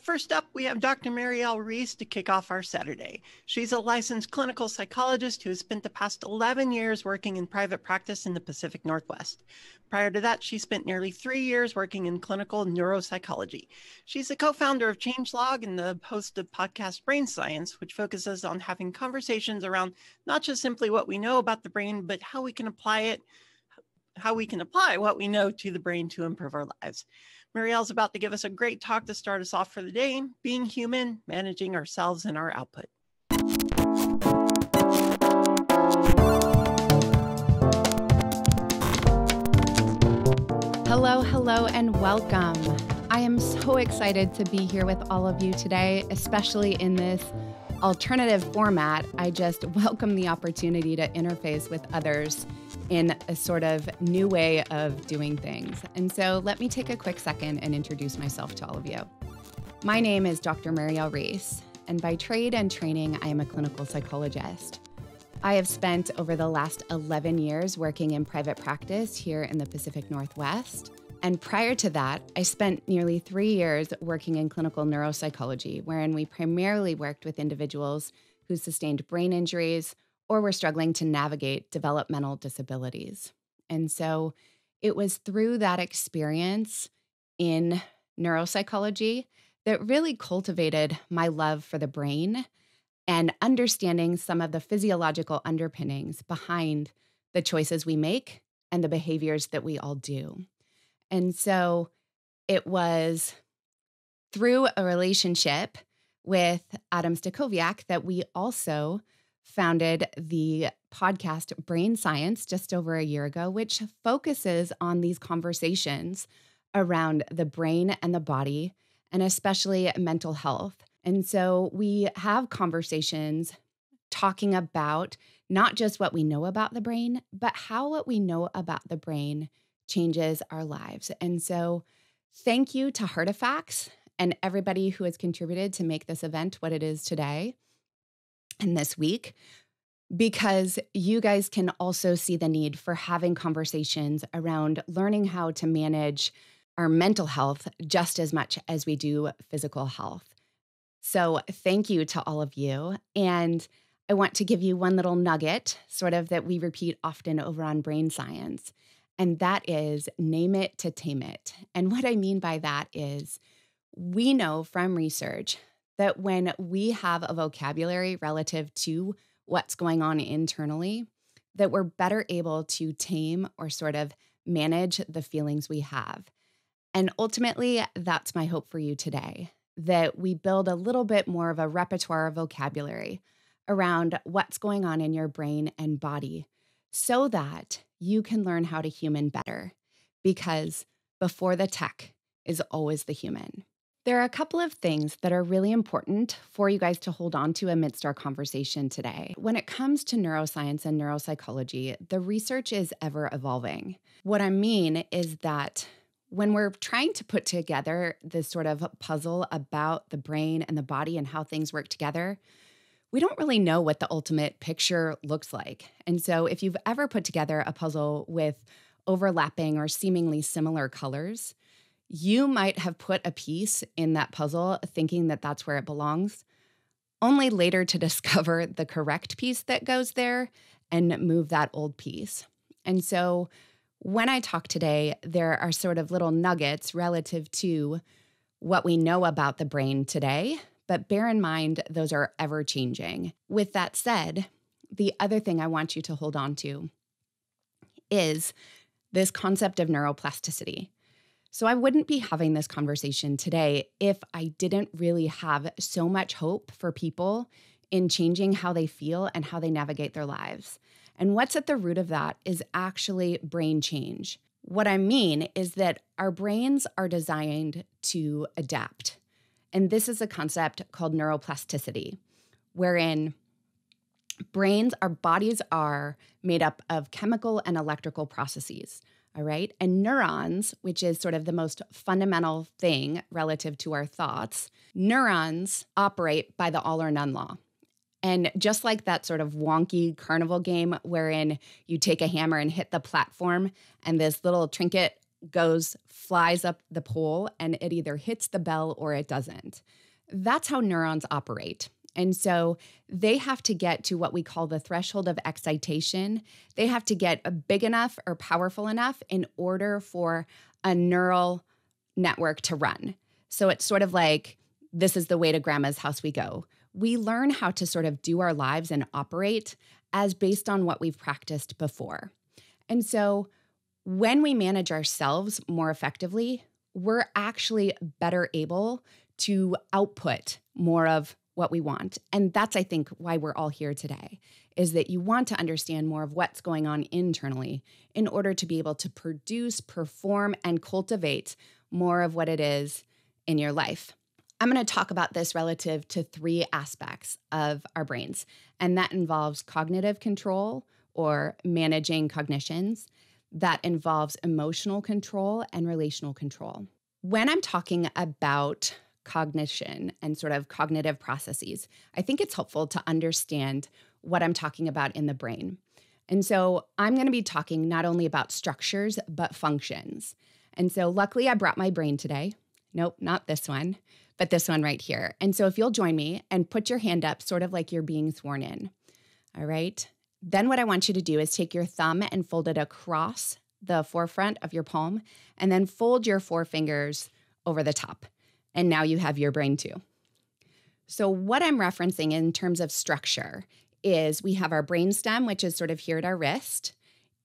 First up, we have Dr. Mireille Reece to kick off our Saturday. She's a licensed clinical psychologist who has spent the past 11 years working in private practice in the Pacific Northwest. Prior to that, she spent nearly 3 years working in clinical neuropsychology. She's the co-founder of Changelog and the host of podcast Brain Science, which focuses on having conversations around not just simply what we know about the brain, but how we can apply what we know to the brain to improve our lives. Mireille's about to give us a great talk to start us off for the day, being human, managing ourselves and our output. Hello, and welcome. I am so excited to be here with all of you today, especially in this alternative format. I just welcome the opportunity to interface with others in a sort of new way of doing things. And so let me take a quick second and introduce myself to all of you. My name is Dr. Mireille Reece, and by trade and training, I am a clinical psychologist. I have spent over the last 11 years working in private practice here in the Pacific Northwest. And prior to that, I spent nearly 3 years working in clinical neuropsychology, wherein we primarily worked with individuals who sustained brain injuries or were struggling to navigate developmental disabilities. And so it was through that experience in neuropsychology that really cultivated my love for the brain and understanding some of the physiological underpinnings behind the choices we make and the behaviors that we all do. And so it was through a relationship with Adam Stacoviak that we also founded the podcast Brain Science just over a year ago, which focuses on these conversations around the brain and the body, and especially mental health. And so we have conversations talking about not just what we know about the brain, but how what we know about the brain changes our lives. And so thank you to Heartifacts and everybody who has contributed to make this event what it is today and this week, because you guys can also see the need for having conversations around learning how to manage our mental health just as much as we do physical health. So thank you to all of you. And I want to give you one little nugget, sort of that we repeat often over on Brain Science. And that is name it to tame it. And what I mean by that is we know from research that when we have a vocabulary relative to what's going on internally, that we're better able to tame or sort of manage the feelings we have. And ultimately, that's my hope for you today, that we build a little bit more of a repertoire of vocabulary around what's going on in your brain and body so that you can learn how to human better, because before the tech is always the human. There are a couple of things that are really important for you guys to hold on to amidst our conversation today. When it comes to neuroscience and neuropsychology, the research is ever evolving. What I mean is that when we're trying to put together this sort of puzzle about the brain and the body and how things work together, we don't really know what the ultimate picture looks like. And so if you've ever put together a puzzle with overlapping or seemingly similar colors, you might have put a piece in that puzzle thinking that that's where it belongs, only later to discover the correct piece that goes there and move that old piece. And so when I talk today, there are sort of little nuggets relative to what we know about the brain today, but bear in mind, those are ever changing. With that said, the other thing I want you to hold on to is this concept of neuroplasticity. So I wouldn't be having this conversation today if I didn't really have so much hope for people in changing how they feel and how they navigate their lives. And what's at the root of that is actually brain change. What I mean is that our brains are designed to adapt. And this is a concept called neuroplasticity, wherein our bodies are made up of chemical and electrical processes, all right? And neurons, which is sort of the most fundamental thing relative to our thoughts, neurons operate by the all or none law. And just like that sort of wonky carnival game wherein you take a hammer and hit the platform and this little trinket flies up the pole, and it either hits the bell or it doesn't. That's how neurons operate. And so they have to get to what we call the threshold of excitation. They have to get big enough or powerful enough in order for a neural network to run. So it's sort of like, this is the way to grandma's house we go. We learn how to sort of do our lives and operate as based on what we've practiced before. And so when we manage ourselves more effectively, we're actually better able to output more of what we want. And that's, I think, why we're all here today, is that you want to understand more of what's going on internally in order to be able to produce, perform, and cultivate more of what it is in your life. I'm going to talk about this relative to 3 aspects of our brains, and that involves cognitive control or managing cognitions. That involves emotional control and relational control. When I'm talking about cognition and sort of cognitive processes, I think it's helpful to understand what I'm talking about in the brain. And so I'm going to be talking not only about structures, but functions. And so luckily I brought my brain today. Nope, not this one, but this one right here. And so if you'll join me and put your hand up, sort of like you're being sworn in. All right. Then what I want you to do is take your thumb and fold it across the forefront of your palm, and then fold your 4 fingers over the top. And now you have your brain too. So what I'm referencing in terms of structure is we have our brainstem, which is sort of here at our wrist.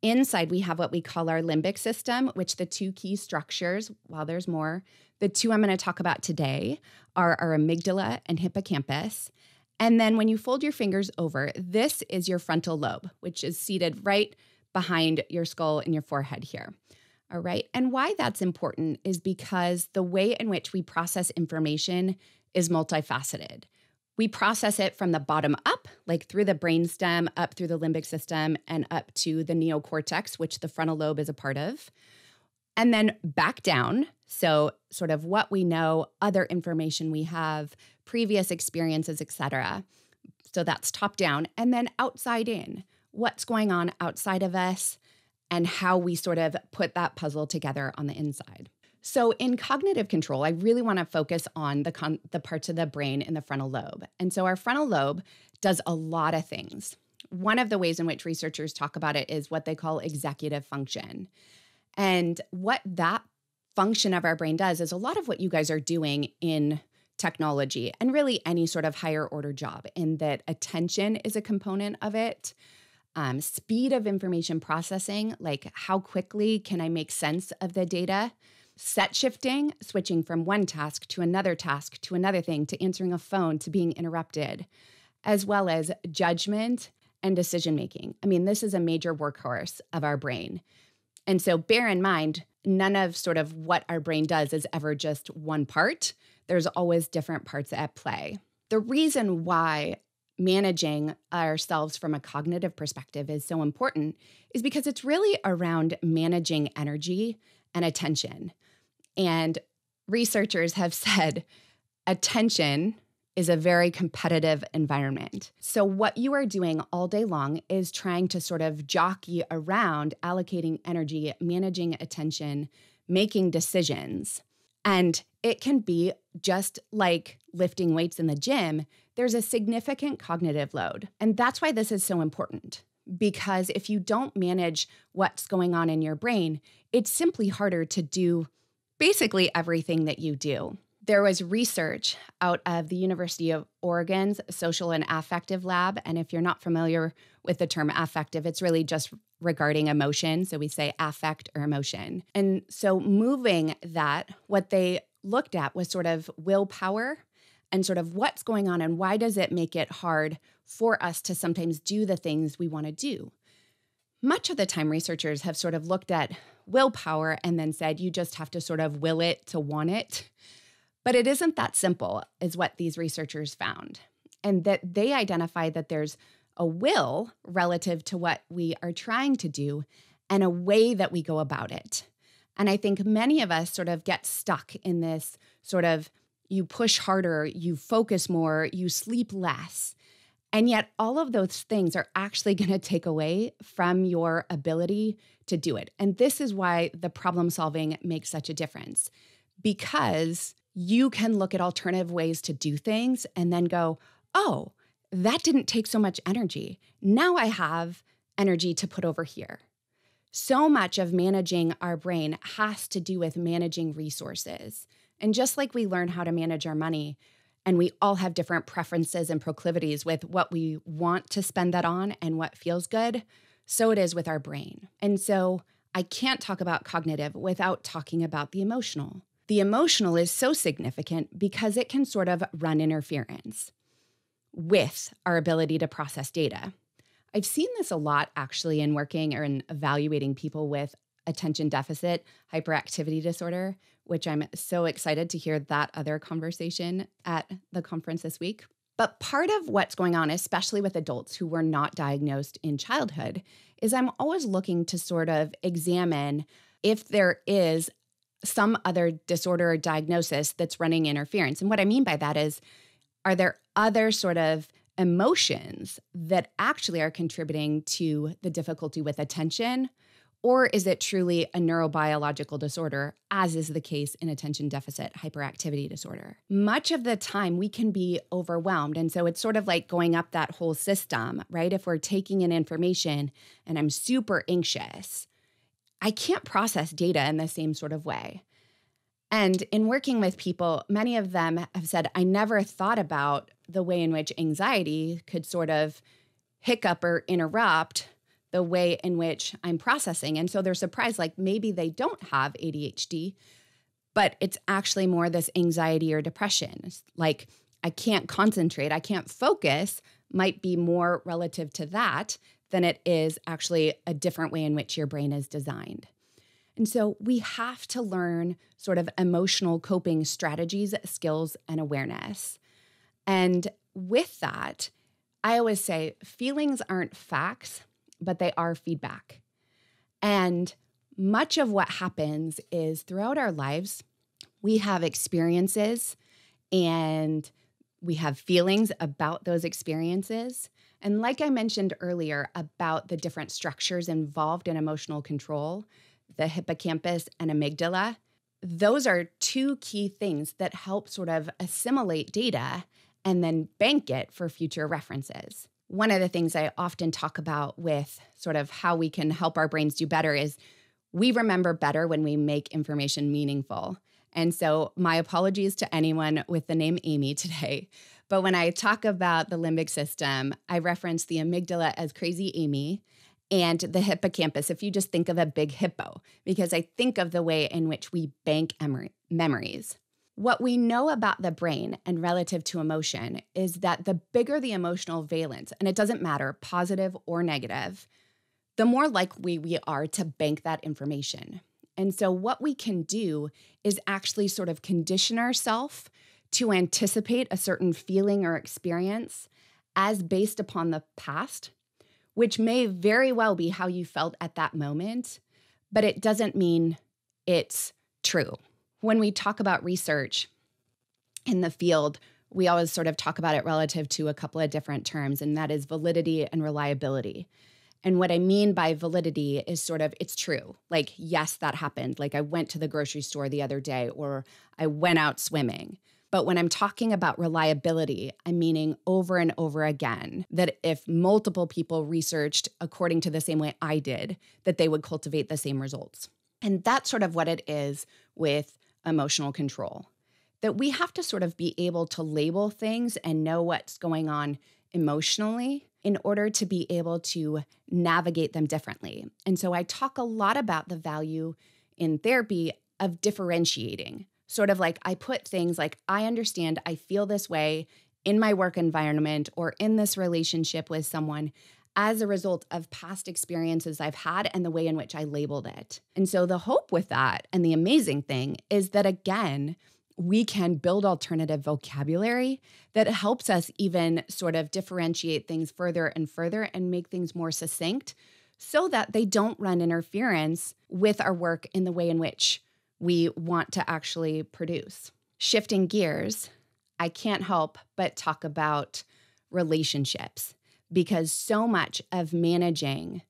Inside, we have what we call our limbic system, which the 2 key structures, while there's more, the 2 I'm going to talk about today are our amygdala and hippocampus. And then when you fold your fingers over, this is your frontal lobe, which is seated right behind your skull and your forehead here. All right. And why that's important is because the way in which we process information is multifaceted. We process it from the bottom up, like through the brainstem, up through the limbic system, and up to the neocortex, which the frontal lobe is a part of. And then back down. So sort of what we know, other information we have, previous experiences, etc. So that's top down. And then outside in, what's going on outside of us and how we sort of put that puzzle together on the inside. So in cognitive control, I really want to focus on the parts of the brain in the frontal lobe. And so our frontal lobe does a lot of things. One of the ways in which researchers talk about it is what they call executive function. And what that function of our brain does is a lot of what you guys are doing in technology and really any sort of higher order job, in that attention is a component of it. Speed of information processing, like how quickly can I make sense of the data? Set shifting, switching from one task to another thing, to answering a phone, to being interrupted, as well as judgment and decision making. I mean, this is a major workhorse of our brain. And so bear in mind, none of sort of what our brain does is ever just one part. There's always different parts at play. The reason why managing ourselves from a cognitive perspective is so important is because it's really around managing energy and attention. And researchers have said attention is a very competitive environment. So what you are doing all day long is trying to sort of jockey around allocating energy, managing attention, making decisions. And it can be just like lifting weights in the gym. There's a significant cognitive load. And that's why this is so important. Because if you don't manage what's going on in your brain, it's simply harder to do basically everything that you do. There was research out of the University of Oregon's Social and Affective Lab. And if you're not familiar with the term affective, it's really just regarding emotion. So we say affect or emotion. And so moving that, what they looked at was sort of willpower and sort of what's going on and why does it make it hard for us to sometimes do the things we want to do. Much of the time, researchers have sort of looked at willpower and then said, you just have to sort of will it to want it. But it isn't that simple, is what these researchers found. And that they identified that there's a will relative to what we are trying to do and a way that we go about it. And I think many of us sort of get stuck in this sort of, you push harder, you focus more, you sleep less. And yet all of those things are actually going to take away from your ability to do it. And this is why the problem solving makes such a difference, because you can look at alternative ways to do things and then go, oh, that didn't take so much energy. Now I have energy to put over here. So much of managing our brain has to do with managing resources. And just like we learn how to manage our money, and we all have different preferences and proclivities with what we want to spend that on and what feels good, so it is with our brain. And so I can't talk about cognitive without talking about the emotional. The emotional is so significant because it can sort of run interference with our ability to process data. I've seen this a lot actually in working or in evaluating people with attention deficit hyperactivity disorder, which I'm so excited to hear that other conversation at the conference this week. But part of what's going on, especially with adults who were not diagnosed in childhood, is I'm always looking to sort of examine if there is some other disorder or diagnosis that's running interference. And what I mean by that is, are there other sort of emotions that actually are contributing to the difficulty with attention? Or is it truly a neurobiological disorder, as is the case in attention deficit hyperactivity disorder? Much of the time, we can be overwhelmed. And so it's sort of like going up that whole system, right? If we're taking in information and I'm super anxious, I can't process data in the same sort of way. And in working with people, many of them have said, I never thought about the way in which anxiety could sort of hiccup or interrupt the way in which I'm processing. And so they're surprised, like maybe they don't have ADHD, but it's actually more this anxiety or depression. Like I can't concentrate, I can't focus might be more relative to that than it is actually a different way in which your brain is designed. And so we have to learn sort of emotional coping strategies, skills, and awareness. And with that, I always say feelings aren't facts, but they are feedback. And much of what happens is throughout our lives, we have experiences and we have feelings about those experiences. And like I mentioned earlier about the different structures involved in emotional control, the hippocampus and amygdala, those are two key things that help sort of assimilate data and then bank it for future references. One of the things I often talk about with sort of how we can help our brains do better is we remember better when we make information meaningful. And so my apologies to anyone with the name Amy today. But when I talk about the limbic system, I reference the amygdala as crazy Amy and the hippocampus, if you just think of a big hippo, because I think of the way in which we bank memories. What we know about the brain and relative to emotion is that the bigger the emotional valence, and it doesn't matter, positive or negative, the more likely we are to bank that information. And so what we can do is actually sort of condition ourselves to anticipate a certain feeling or experience as based upon the past, which may very well be how you felt at that moment, but it doesn't mean it's true. When we talk about research in the field, we always sort of talk about it relative to a couple of different terms, and that is validity and reliability. And what I mean by validity is sort of, it's true. Like, yes, that happened. Like I went to the grocery store the other day, or I went out swimming. But when I'm talking about reliability, I'm meaning over and over again that if multiple people researched according to the same way I did, that they would cultivate the same results. And that's sort of what it is with emotional control, that we have to sort of be able to label things and know what's going on emotionally in order to be able to navigate them differently. And so I talk a lot about the value in therapy of differentiating, sort of like I put things like, I understand I feel this way in my work environment or in this relationship with someone as a result of past experiences I've had and the way in which I labeled it. And so the hope with that and the amazing thing is that, again, we can build alternative vocabulary that helps us even sort of differentiate things further and further and make things more succinct so that they don't run interference with our work in the way in which we want to actually produce. Shifting gears, I can't help but talk about relationships, because so much of managing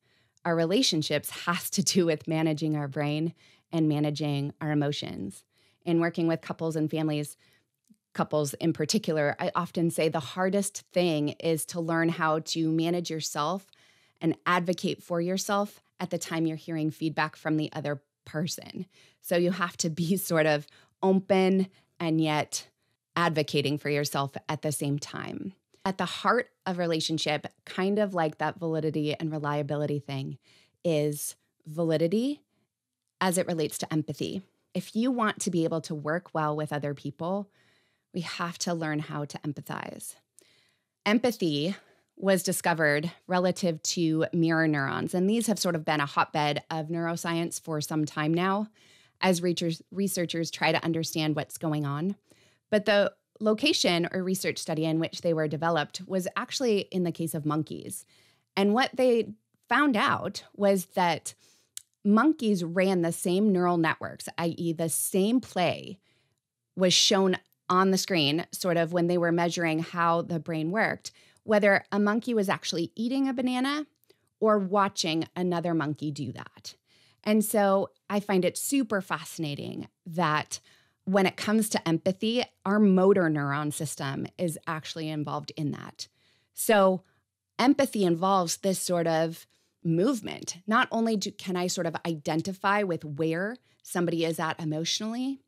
our relationships has to do with managing our brain and managing our emotions. In working with couples and families, couples in particular, I often say the hardest thing is to learn how to manage yourself and advocate for yourself at the time you're hearing feedback from the other person. So you have to be sort of open and yet advocating for yourself at the same time. At the heart of relationship, kind of like that validity and reliability thing, is validity as it relates to empathy. If you want to be able to work well with other people, we have to learn how to empathize. Empathy was discovered relative to mirror neurons, and these have sort of been a hotbed of neuroscience for some time now as researchers try to understand what's going on. But the location or research study in which they were developed was actually in the case of monkeys. And what they found out was that monkeys ran the same neural networks, i.e. the same play was shown on the screen, sort of when they were measuring how the brain worked, whether a monkey was actually eating a banana or watching another monkey do that. And so I find it super fascinating that when it comes to empathy, our motor neuron system is actually involved in that. So empathy involves this sort of movement. Not only can I sort of identify with where somebody is at emotionally,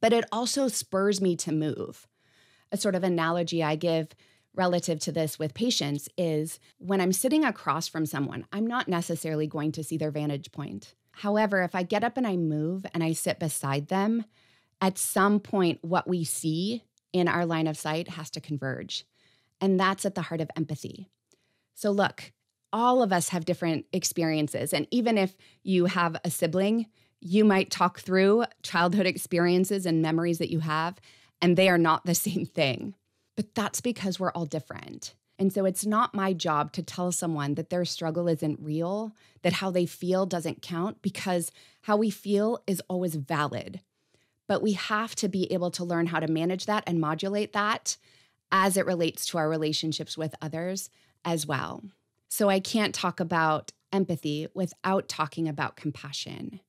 but it also spurs me to move. A sort of analogy I give relative to this with patients is when I'm sitting across from someone, I'm not necessarily going to see their vantage point. However, if I get up and I move and I sit beside them, at some point, what we see in our line of sight has to converge. And that's at the heart of empathy. So look, all of us have different experiences. And even if you have a sibling, you might talk through childhood experiences and memories that you have, and they are not the same thing. But that's because we're all different. And so it's not my job to tell someone that their struggle isn't real, that how they feel doesn't count, because how we feel is always valid. But we have to be able to learn how to manage that and modulate that as it relates to our relationships with others as well. So I can't talk about empathy without talking about compassion.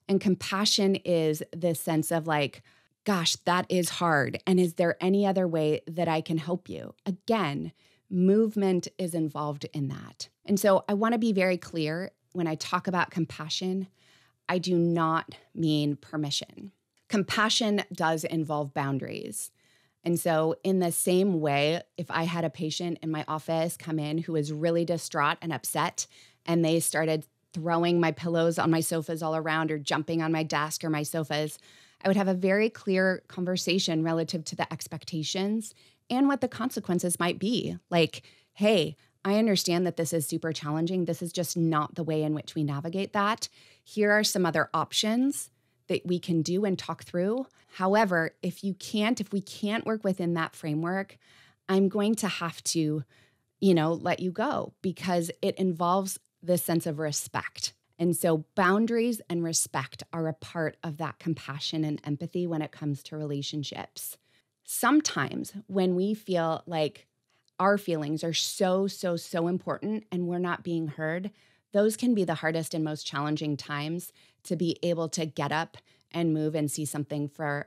And compassion is this sense of like, gosh, that is hard. And is there any other way that I can help you? Again, movement is involved in that. And so I want to be very clear when I talk about compassion, I do not mean permission. Compassion does involve boundaries. And so in the same way, if I had a patient in my office come in who was really distraught and upset, and they started throwing my pillows on my sofas all around or jumping on my desk or my sofas, I would have a very clear conversation relative to the expectations and what the consequences might be. Like, hey, I understand that this is super challenging. This is just not the way in which we navigate that. Here are some other options that we can do and talk through. However, if we can't work within that framework, I'm going to have to, let you go, because it involves this sense of respect. And so boundaries and respect are a part of that compassion and empathy when it comes to relationships. Sometimes when we feel like our feelings are so important and we're not being heard, those can be the hardest and most challenging times to be able to get up and move and see something from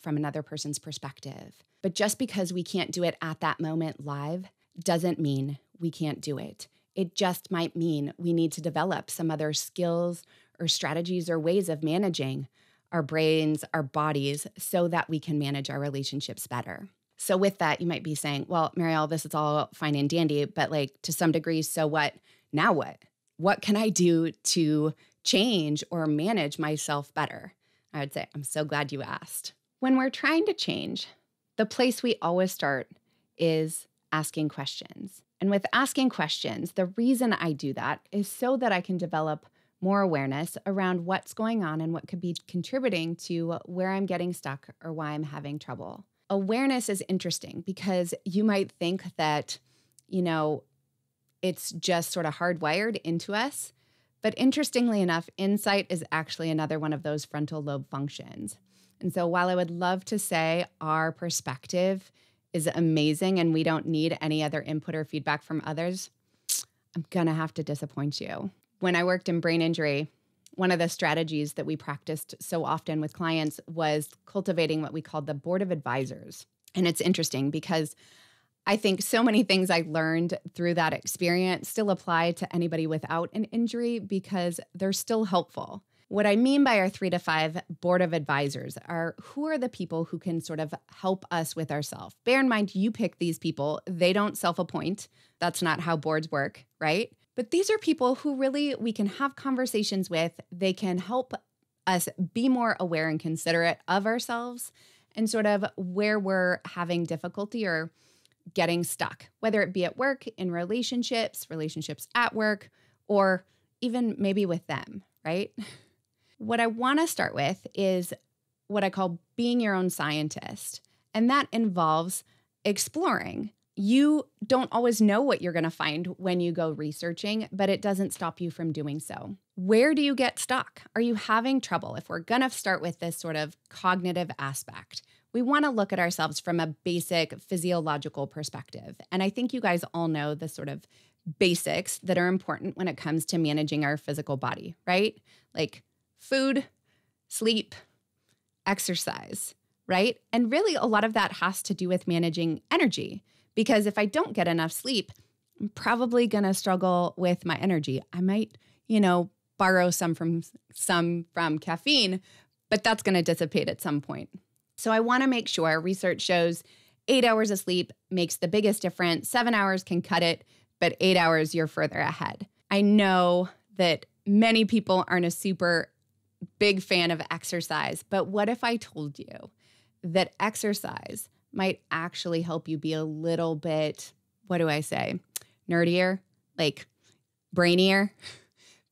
another person's perspective. But just because we can't do it at that moment live doesn't mean we can't do it. It just might mean we need to develop some other skills or strategies or ways of managing our brains, our bodies, so that we can manage our relationships better. So with that, you might be saying, well, Mireille, this is all fine and dandy, but to some degree, so what? Now what? What can I do to change or manage myself better? I would say, I'm so glad you asked. When we're trying to change, the place we always start is asking questions. And with asking questions, the reason I do that is so that I can develop more awareness around what's going on and what could be contributing to where I'm getting stuck or why I'm having trouble. Awareness is interesting because you might think that, it's just sort of hardwired into us. But interestingly enough, insight is actually another one of those frontal lobe functions. And so while I would love to say our perspective is amazing and we don't need any other input or feedback from others, I'm going to have to disappoint you. When I worked in brain injury, one of the strategies that we practiced so often with clients was cultivating what we called the board of advisors. And it's interesting because I think so many things I learned through that experience still apply to anybody without an injury because they're still helpful. What I mean by our 3 to 5 board of advisors are who are the people who can sort of help us with ourselves. Bear in mind, you pick these people. They don't self-appoint. That's not how boards work, right? But these are people who really we can have conversations with. They can help us be more aware and considerate of ourselves and sort of where we're having difficulty or getting stuck, whether it be at work, in relationships at work, or even maybe with them, right? What I want to start with is what I call being your own scientist. And that involves exploring. You don't always know what you're going to find when you go researching, but it doesn't stop you from doing so. Where do you get stuck? Are you having trouble? If we're going to start with this sort of cognitive aspect, we want to look at ourselves from a basic physiological perspective. And I think you guys all know the sort of basics that are important when it comes to managing our physical body, right? Like food, sleep, exercise, right? And really a lot of that has to do with managing energy, because if I don't get enough sleep, I'm probably going to struggle with my energy. I might, borrow some from caffeine, but that's going to dissipate at some point. So I want to make sure research shows 8 hours of sleep makes the biggest difference. 7 hours can cut it, but 8 hours, you're further ahead. I know that many people aren't a super big fan of exercise, but what if I told you that exercise might actually help you be a little bit, nerdier, like brainier?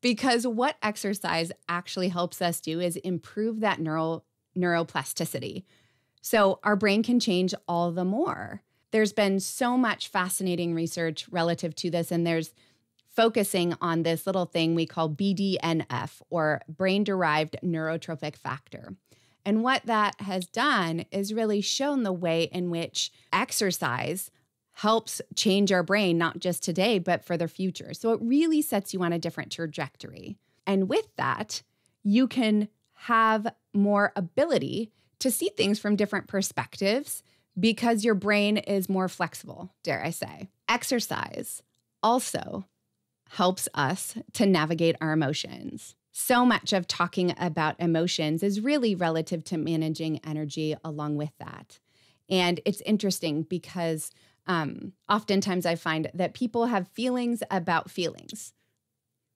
Because what exercise actually helps us do is improve that neuroplasticity. So our brain can change all the more. There's been so much fascinating research relative to this, and there's focusing on this little thing we call BDNF, or brain-derived neurotrophic factor. And what that has done is really shown the way in which exercise helps change our brain, not just today, but for the future. So it really sets you on a different trajectory. And with that, you can have more ability to see things from different perspectives because your brain is more flexible, dare I say. Exercise also helps us to navigate our emotions. So much of talking about emotions is really relative to managing energy along with that. And it's interesting because oftentimes I find that people have feelings about feelings,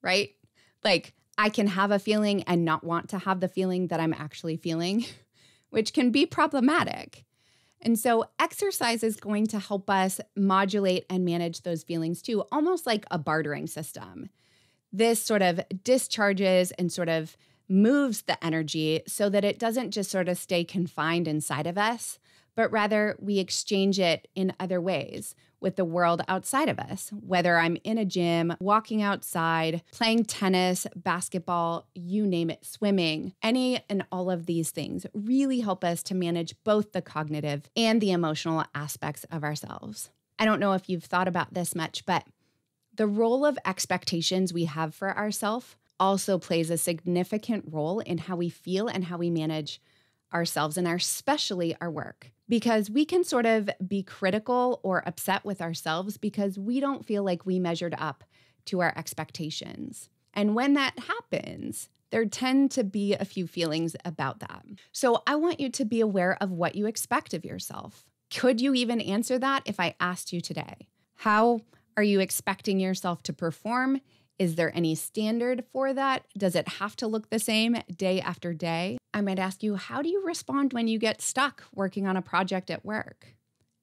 right? Like I can have a feeling and not want to have the feeling that I'm actually feeling, which can be problematic. And so exercise is going to help us modulate and manage those feelings too, almost like a bartering system. This sort of discharges and sort of moves the energy so that it doesn't just sort of stay confined inside of us, but rather we exchange it in other ways with the world outside of us, whether I'm in a gym, walking outside, playing tennis, basketball, you name it, swimming. Any and all of these things really help us to manage both the cognitive and the emotional aspects of ourselves. I don't know if you've thought about this much, but the role of expectations we have for ourselves also plays a significant role in how we feel and how we manage ourselves and especially our work. Because we can sort of be critical or upset with ourselves because we don't feel like we measured up to our expectations. And when that happens, there tend to be a few feelings about that. So I want you to be aware of what you expect of yourself. Could you even answer that if I asked you today? How are you expecting yourself to perform? Is there any standard for that? Does it have to look the same day after day? I might ask you, how do you respond when you get stuck working on a project at work?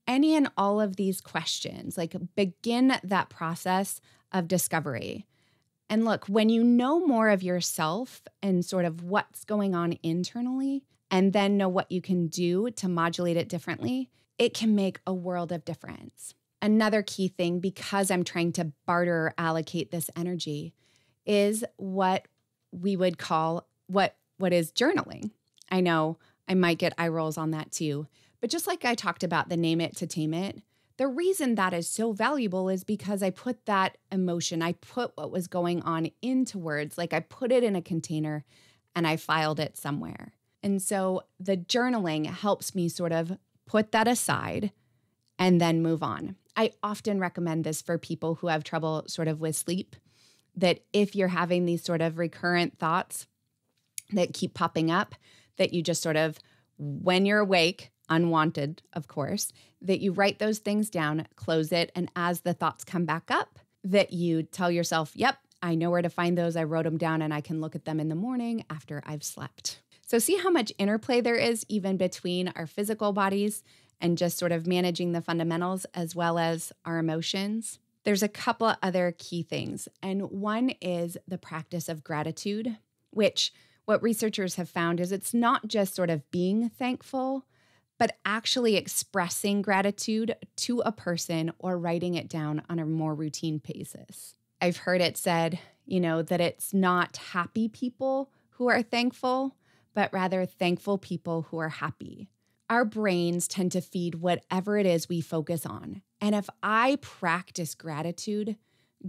Any and all of these questions, like begin that process of discovery. And look, when you know more of yourself and sort of what's going on internally, and then know what you can do to modulate it differently, it can make a world of difference. Another key thing, because I'm trying to barter or allocate this energy, is what we would call what is journaling. I know I might get eye rolls on that too, But just like I talked about the name it to tame it, the reason that is so valuable is because I put that emotion, I put what was going on into words, like I put it in a container and I filed it somewhere. And so the journaling helps me sort of put that aside and then move on. I often recommend this for people who have trouble sort of with sleep, that if you're having these sort of recurrent thoughts that keep popping up, that you just sort of, when you're awake, unwanted, of course, that you write those things down, close it, and as the thoughts come back up, that you tell yourself, yep, I know where to find those. I wrote them down and I can look at them in the morning after I've slept. So see how much interplay there is even between our physical bodies and just sort of managing the fundamentals as well as our emotions. There's a couple of other key things. And one is the practice of gratitude, which what researchers have found is it's not just sort of being thankful, but actually expressing gratitude to a person or writing it down on a more routine basis. I've heard it said, that it's not happy people who are thankful, but rather thankful people who are happy. Our brains tend to feed whatever it is we focus on. And if I practice gratitude,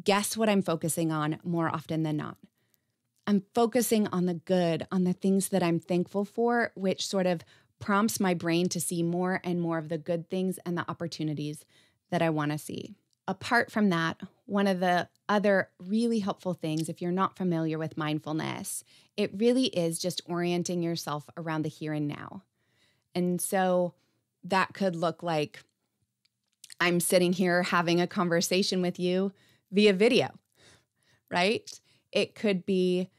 guess what I'm focusing on more often than not? I'm focusing on the good, on the things that I'm thankful for, which sort of prompts my brain to see more and more of the good things and the opportunities that I want to see. Apart from that, one of the other really helpful things, if you're not familiar with mindfulness, it really is just orienting yourself around the here and now. And so that could look like I'm sitting here having a conversation with you via video, right? It could be,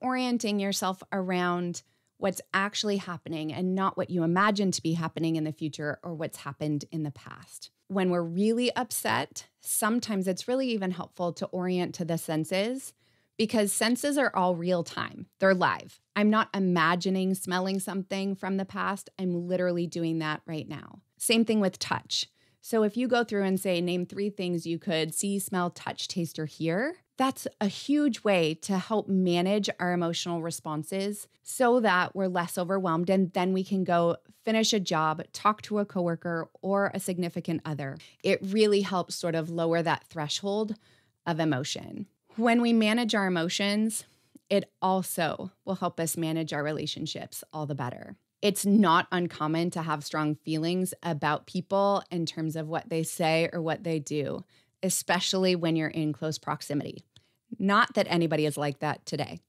orienting yourself around what's actually happening and not what you imagine to be happening in the future or what's happened in the past. When we're really upset, sometimes it's really even helpful to orient to the senses, because senses are all real time. They're live. I'm not imagining smelling something from the past. I'm literally doing that right now. Same thing with touch. So if you go through and say, name 3 things you could see, smell, touch, taste, or hear, that's a huge way to help manage our emotional responses so that we're less overwhelmed, and then we can go finish a job, talk to a coworker or a significant other. It really helps sort of lower that threshold of emotion. When we manage our emotions, it also will help us manage our relationships all the better. It's not uncommon to have strong feelings about people in terms of what they say or what they do, especially when you're in close proximity. Not that anybody is like that today.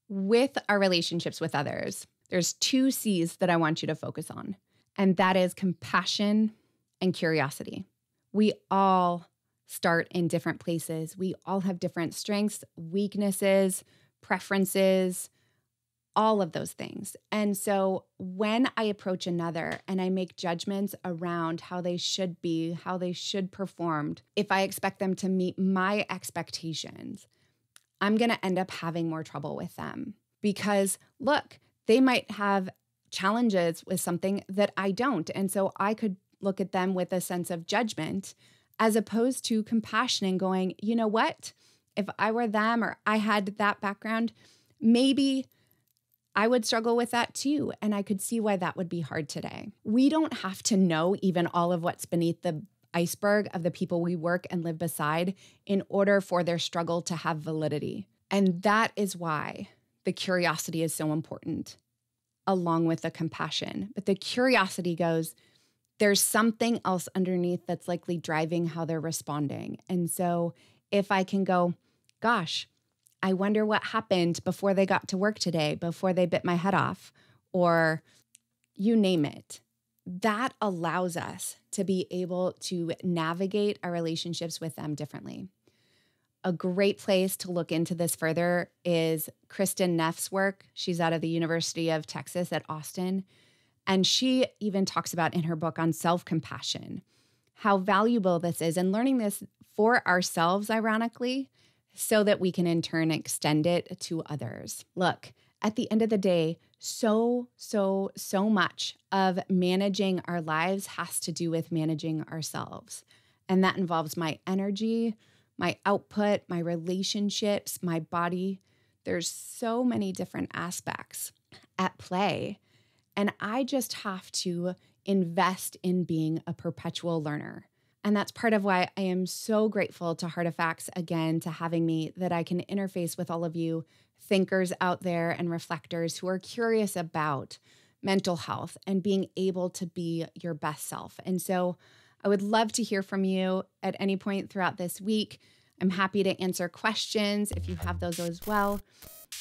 With our relationships with others, there's 2 C's that I want you to focus on, and that is compassion and curiosity. We all start in different places. We all have different strengths, weaknesses, preferences, all of those things. And so when I approach another and I make judgments around how they should be, how they should perform, if I expect them to meet my expectations, I'm going to end up having more trouble with them. Because look, they might have challenges with something that I don't. And so I could look at them with a sense of judgment as opposed to compassion and going, you know what? If I were them or I had that background, maybe I would struggle with that too. And I could see why that would be hard today. We don't have to know even all of what's beneath the iceberg of the people we work and live beside in order for their struggle to have validity. And that is why the curiosity is so important, along with the compassion. But the curiosity goes, there's something else underneath that's likely driving how they're responding. And so if I can go, gosh, I wonder what happened before they got to work today, before they bit my head off, or you name it. That allows us to be able to navigate our relationships with them differently. A great place to look into this further is Kristen Neff's work. She's out of the University of Texas at Austin. And she even talks about in her book on self-compassion, how valuable this is, and learning this for ourselves, ironically, so that we can in turn extend it to others. Look, at the end of the day, so much of managing our lives has to do with managing ourselves. And that involves my energy, my output, my relationships, my body. There's so many different aspects at play. And I just have to invest in being a perpetual learner. And that's part of why I am so grateful to Heartifacts again, to having me, that I can interface with all of you thinkers out there and reflectors who are curious about mental health and being able to be your best self. And so I would love to hear from you at any point throughout this week. I'm happy to answer questions if you have those as well.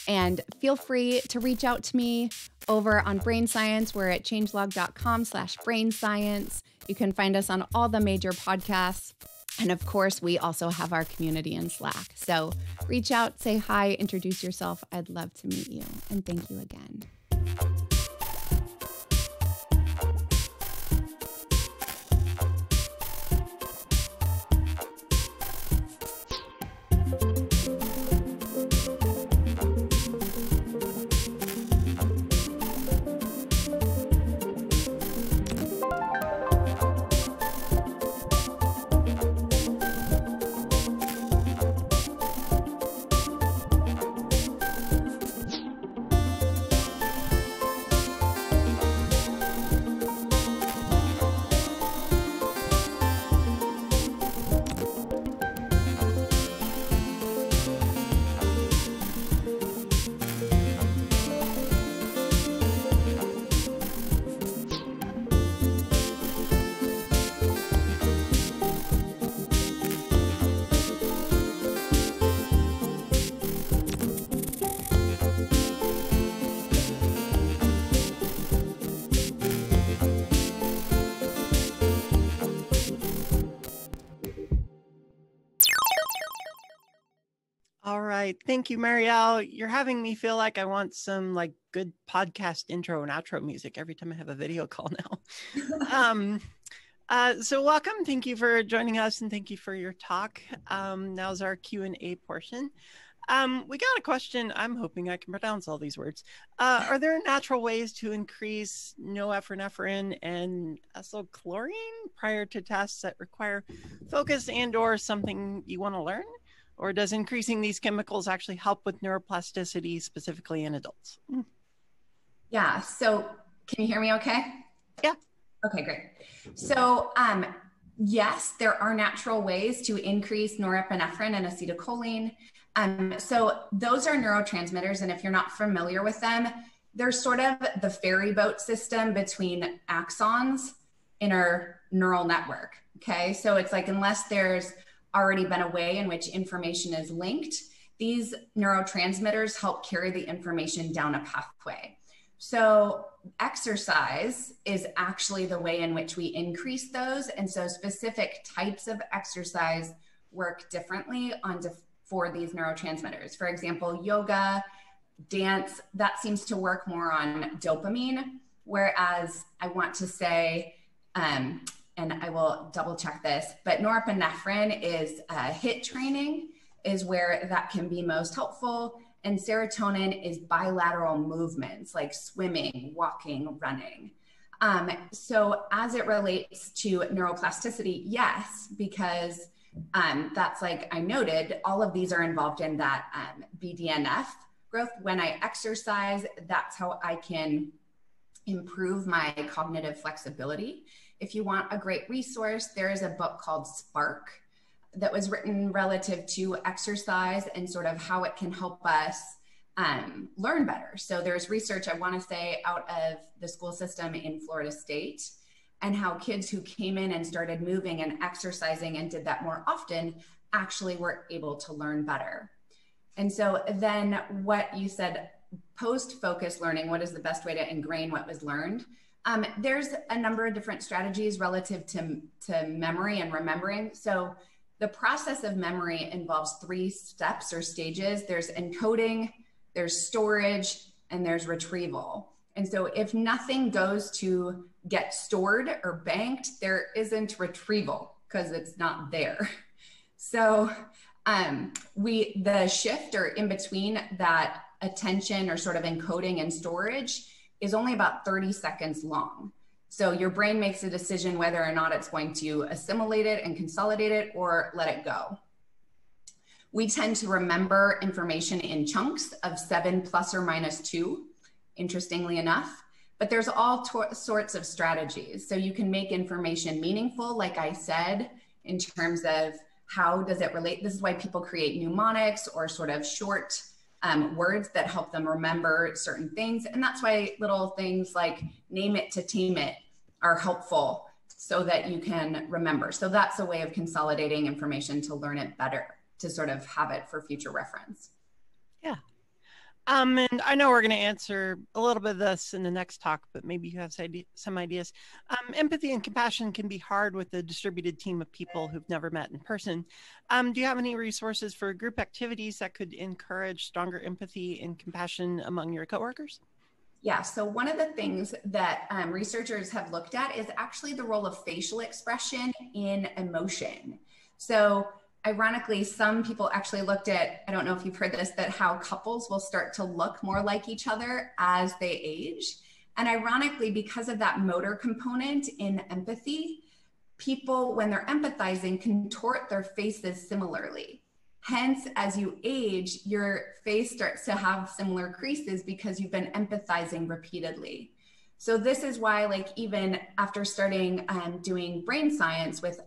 And feel free to reach out to me over on Brain Science. We're at changelog.com/brainscience. You can find us on all the major podcasts. And of course, we also have our community in Slack. So reach out, say hi, introduce yourself. I'd love to meet you. And thank you again. All right. Thank you, Mireille. You're having me feel like I want some like good podcast intro and outro music every time I have a video call now. So welcome. Thank you for joining us and thank you for your talk. Now's our Q&A portion. We got a question. I'm hoping I can pronounce all these words. Are there natural ways to increase norepinephrine and acetylcholine prior to tests that require focus and or something you want to learn? Or does increasing these chemicals actually help with neuroplasticity, specifically in adults? Yeah, so can you hear me okay? Yeah. Okay, great. So yes, there are natural ways to increase norepinephrine and acetylcholine. So those are neurotransmitters, and if you're not familiar with them, they're sort of the ferry boat system between axons in our neural network, okay? So it's like, unless there's already been a way in which information is linked, these neurotransmitters help carry the information down a pathway. So exercise is actually the way in which we increase those. And so specific types of exercise work differently for these neurotransmitters. For example, yoga, dance, that seems to work more on dopamine, whereas I want to say, and I will double check this, but norepinephrine is HIIT training is where that can be most helpful. And serotonin is bilateral movements like swimming, walking, running. So as it relates to neuroplasticity, yes, because that's like I noted, all of these are involved in that BDNF growth. When I exercise, that's how I can improve my cognitive flexibility. If you want a great resource, there is a book called Spark that was written relative to exercise and sort of how it can help us learn better. So there's research, I want to say, out of the school system in Florida State, and how kids who came in and started moving and exercising and did that more often actually were able to learn better. And so then what you said, post-focus learning, what is the best way to ingrain what was learned? There's a number of different strategies relative to memory and remembering. So the process of memory involves 3 steps or stages. There's encoding, there's storage, and there's retrieval. And so if nothing goes to get stored or banked, there isn't retrieval because it's not there. So the shift or in between that attention or sort of encoding and storage is only about 30 seconds long. So your brain makes a decision whether or not it's going to assimilate it and consolidate it or let it go. We tend to remember information in chunks of 7 plus or minus 2, interestingly enough. But there's all sorts of strategies. So you can make information meaningful, like I said, in terms of how does it relate. This is why people create mnemonics or sort of short words that help them remember certain things. And that's why little things like name it to tame it are helpful so that you can remember. So that's a way of consolidating information to learn it better, to sort of have it for future reference. Yeah. And I know we're going to answer a little bit of this in the next talk, but maybe you have some ideas. Empathy and compassion can be hard with a distributed team of people who've never met in person. Do you have any resources for group activities that could encourage stronger empathy and compassion among your coworkers? Yeah, so one of the things that researchers have looked at is actually the role of facial expression in emotion. So ironically, some people actually looked at, I don't know if you've heard this, that how couples will start to look more like each other as they age. And ironically, because of that motor component in empathy, people, when they're empathizing, contort their faces similarly. Hence, as you age, your face starts to have similar creases because you've been empathizing repeatedly. So this is why, like, even after starting doing brain science with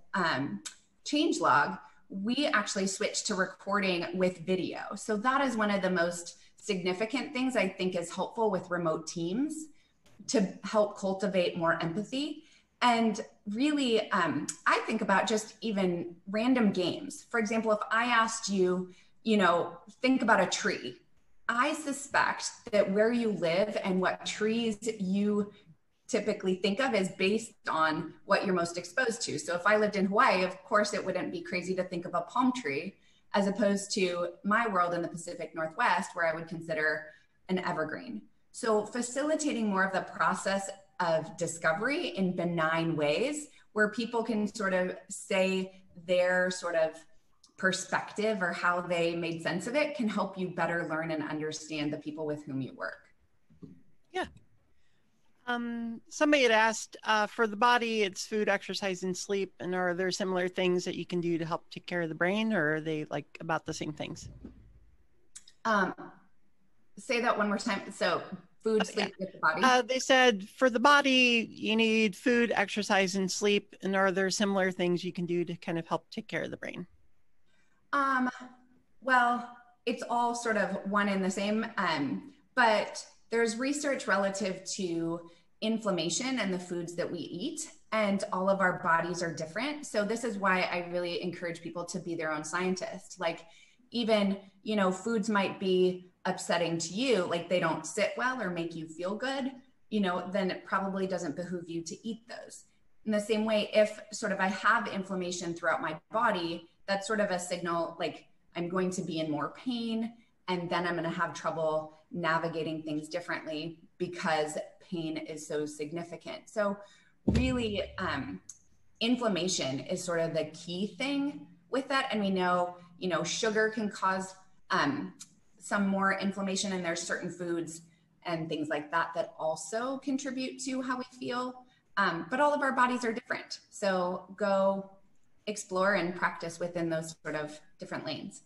changelog, we actually switched to recording with video. So that is one of the most significant things I think is helpful with remote teams to help cultivate more empathy. And really, I think about just even random games. For example, if I asked you, think about a tree, I suspect that where you live and what trees you typically think of is based on what you're most exposed to. So if I lived in Hawaii, of course, it wouldn't be crazy to think of a palm tree, as opposed to my world in the Pacific Northwest, where I would consider an evergreen. So facilitating more of the process of discovery in benign ways, where people can sort of say their sort of perspective or how they made sense of it, can help you better learn and understand the people with whom you work. Yeah. Somebody had asked, for the body, it's food, exercise, and sleep. And are there similar things that you can do to help take care of the brain, or are they like about the same things? Say that one more time. So food, sleep, with the body? They said for the body, you need food, exercise, and sleep. And are there similar things you can do to kind of help take care of the brain? Well, it's all sort of one and the same, but there's research relative to inflammation and the foods that we eat, and all of our bodies are different. So this is why I really encourage people to be their own scientist. Like, even, foods might be upsetting to you, like they don't sit well or make you feel good, then it probably doesn't behoove you to eat those. In the same way, if sort of I have inflammation throughout my body, that's sort of a signal, like I'm going to be in more pain, and then I'm going to have trouble navigating things differently because pain is so significant. So really, inflammation is sort of the key thing with that. And we know, sugar can cause some more inflammation, and there's certain foods and things like that that also contribute to how we feel. But all of our bodies are different. So go explore and practice within those sort of different lanes.